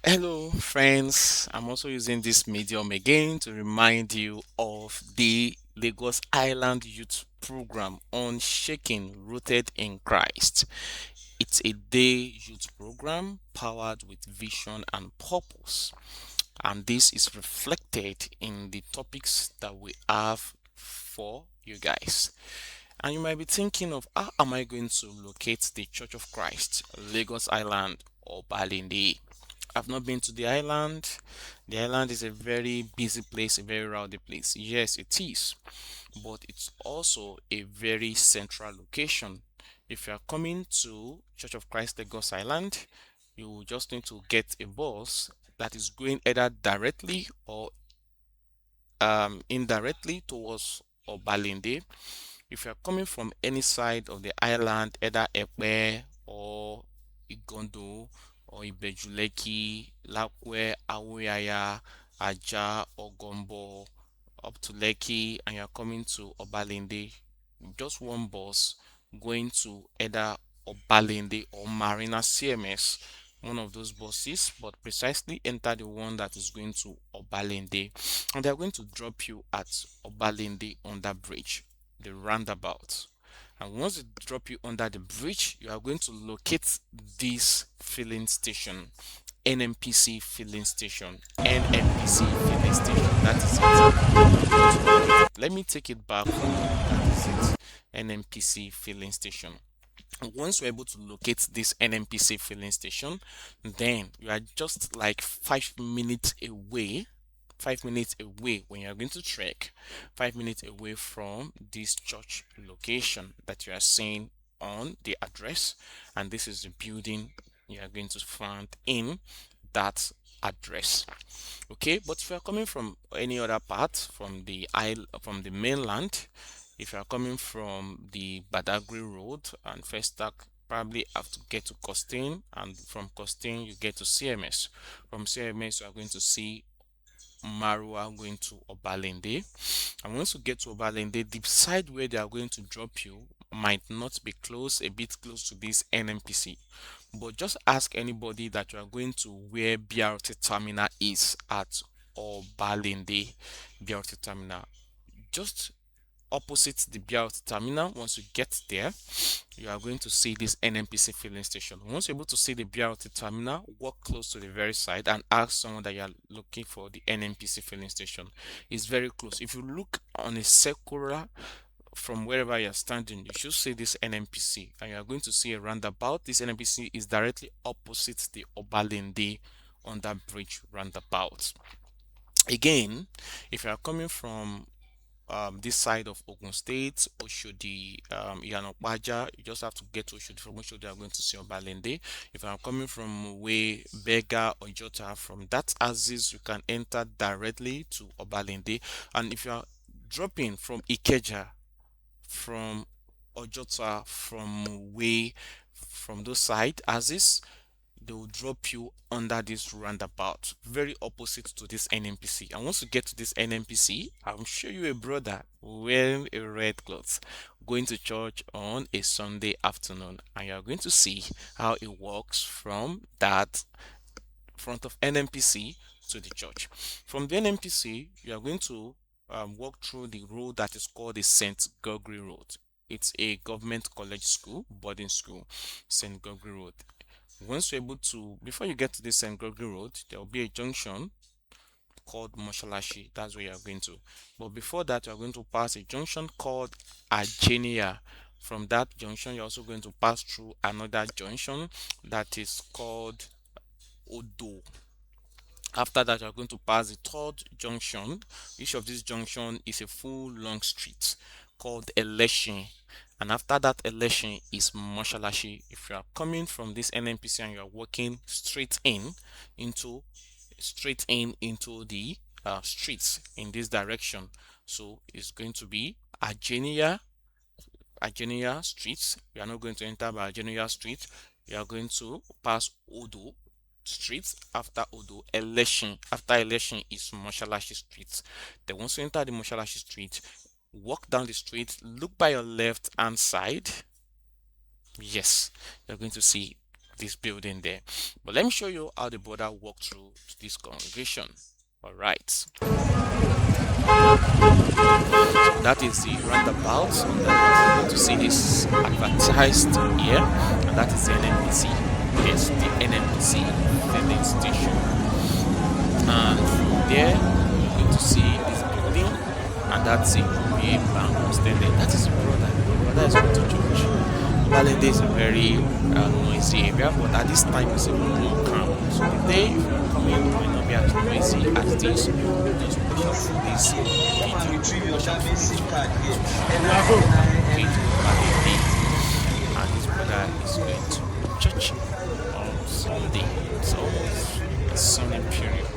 Hello, friends. I'm also using this medium again to remind you of the Lagos Island Youth Program on Shaking Rooted in Christ. It's a day youth program powered with vision and purpose, and this is reflected in the topics that we have for you guys. And you might be thinking of how am I going to locate the Church of Christ, Lagos Island, or Balindi? I've not been to the island. The island is a very busy place, a very rowdy place. Yes, it is, but it's also a very central location. If you are coming to Church of Christ Lagos Island, you will just need to get a bus that is going either directly or indirectly towards Obalende. If you're coming from any side of the island, either Epe or Igondo or Ibejuleki, Lakwe, Awuyaya, Aja, Ogombo, up to Lekki, and you're coming to Obalende, just one bus going to either Obalende or Marina CMS, one of those buses, but precisely enter the one that is going to Obalende, and they're going to drop you at Obalende under bridge, the roundabout. And once they drop you under the bridge, you are going to locate this filling station. NMPC filling station. NMPC filling station. That is it. You are going to locate it. Let me take it back for you. That is it. NMPC filling station. Once you're able to locate this NMPC filling station, then you are just like 5 minutes away. 5 minutes away when you're going to trek, 5 minutes away from this church location that you are seeing on the address, and this is the building you are going to find in that address. Okay, but if you are coming from any other part from the isle from the mainland, if you are coming from the Badagry Road and first start, probably have to get to Costain, and from Costain you get to CMS. From CMS you are going to see Marua going to Obalende. And once you get to Obalende, the side where they are going to drop you might not be close, a bit close to this NMPC. But just ask anybody that you are going to where BRT terminal is at Obalende BRT terminal. Just opposite the BRT terminal, once you get there, you are going to see this NNPC filling station. Once you're able to see the BRT terminal, walk close to the very side and ask someone that you are looking for the NNPC filling station. It's very close. If you look on a circular from wherever you're standing, you should see this NNPC and you are going to see a roundabout. This NNPC is directly opposite the Obalende under bridge roundabout. Again, if you are coming from this side of Ogun State, Oshodi, Iyanokpaja, you just have to get to Oshodi. From Oshodi, you are going to see Obalende. If I'm coming from way Bega or Jota, from that axis, you can enter directly to Obalende. And if you are dropping from Ikeja, from Ojota, from way, from those side axis, they will drop you under this roundabout, very opposite to this NNPC. And once you get to this NNPC, I'll show you a brother wearing a red cloth going to church on a Sunday afternoon, and you are going to see how it works from that front of NNPC to the church. From the NNPC, you are going to walk through the road that is called the St. Gregory Road. It's a government college school, boarding school, St. Gregory Road. Once you're able to, before you get to this St. Gregory Road, there will be a junction called Moshalashi. That's where you're going to. But before that, you're going to pass a junction called Agenia. From that junction, you're also going to pass through another junction that is called Odo. After that, you're going to pass the third junction. Each of these junction is a full long street called Election. And after that election is Moshalashi. If you are coming from this NNPC and you are walking into into the streets in this direction, so it's going to be Agenia Street. You are not going to enter by Agenia Street. You are going to pass Odo Street. After Odo, election. After election is Moshalashi Street. Then once you enter the Moshalashi Street, walk down the street, look by your left hand side. Yes, you're going to see this building there. But let me show you how the brother walked through this congregation. All right, so that is the roundabout that to see this advertised here, and that is the NNPC. Yes, the NNPC filling station. And from there, you're going to see this building, and that's it. Bank extended. That is the brother. The brother is going to church. Balende is a very noisy area, but at this time it's a little more calm. So the day if you're coming, it might not be as noisy as this. Just watch out for this video. Watch out for this video Balende. And this brother is going to church on Sunday. It's almost a Sunday period.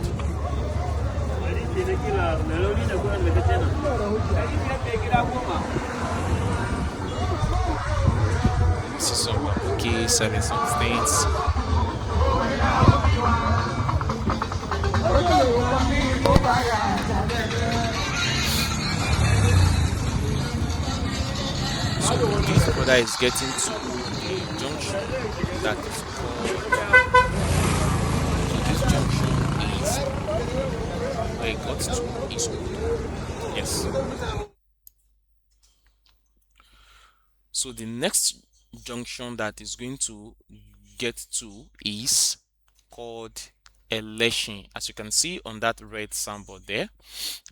This is some Wabuki selling some things. So this brother is getting to the junction that is called. So this junction is where it got to is Odo. Yes. So the next junction that is going to get to is called Election. As you can see on that red signboard there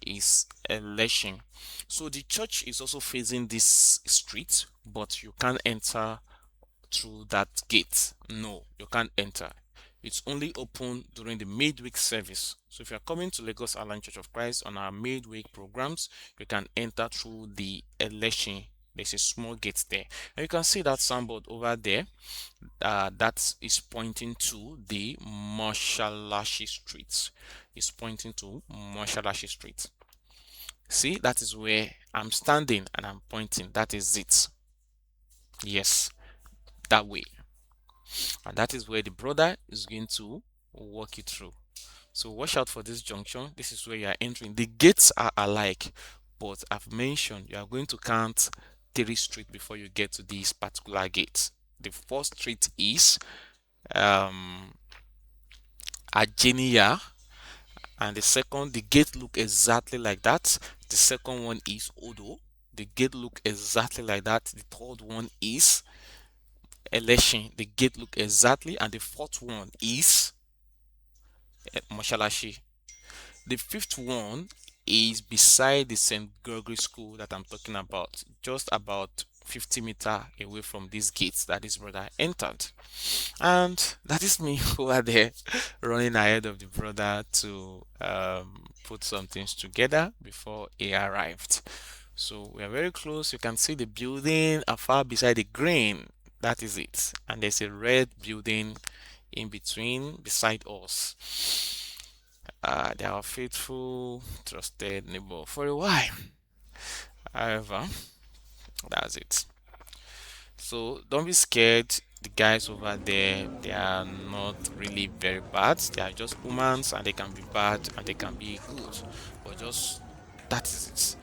is Election. So the church is also facing this street, but you can't enter through that gate. No, you can't enter. It's only open during the midweek service. So if you're coming to Lagos Island Church of Christ on our midweek programs, you can enter through the Election. There's a small gate there, and you can see that signboard over there that is pointing to the Mashalashi Street. It's pointing to Mashalashi Street. See, that is where I'm standing and I'm pointing. That is it. Yes, that way. And that is where the brother is going to walk you through. So watch out for this junction. This is where you are entering. The gates are alike, but I've mentioned you are going to count 3 streets before you get to this particular gate. The first street is Ajenia, and the gate look exactly like that. The second one is Odo. The gate look exactly like that. The third one is Election. The gate look exactly, and the fourth one is Mashalashi. The fifth one is beside the St. Gregory School that I'm talking about, just about 50 meters away from these gates that this brother entered. And that is me over there running ahead of the brother to put some things together before he arrived. So we are very close. You can see the building afar beside the green. That is it. And there's a red building in between beside us. They are faithful, trusted neighbor for a while. However, that's it. So don't be scared. The guys over there, they are not really very bad. They are just humans, and they can be bad and they can be good. But just that is it.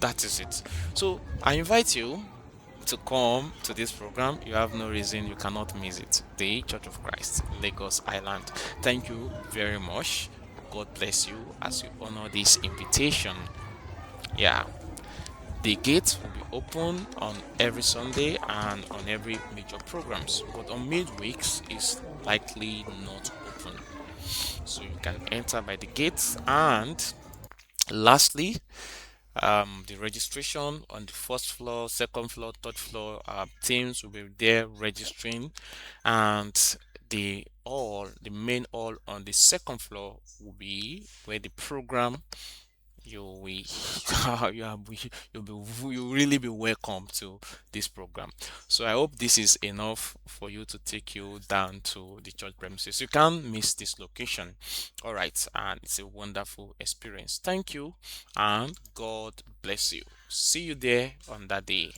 That is it. So I invite you to come to this program. You have no reason you cannot miss it. The Church of Christ, Lagos Island. Thank you very much. God bless you as you honor this invitation. Yeah, the gates will be open on every Sunday and on every major programs, but on midweeks is likely not open. So you can enter by the gates. And lastly, the registration on the first floor, second floor, third floor, teams will be there registering, and the main hall on the second floor will be where the program you will you'll really be welcome to this program. So I hope this is enough for you to take you down to the church premises. You can't miss this location. All right, and it's a wonderful experience. Thank you, and God bless you. See you there on that day.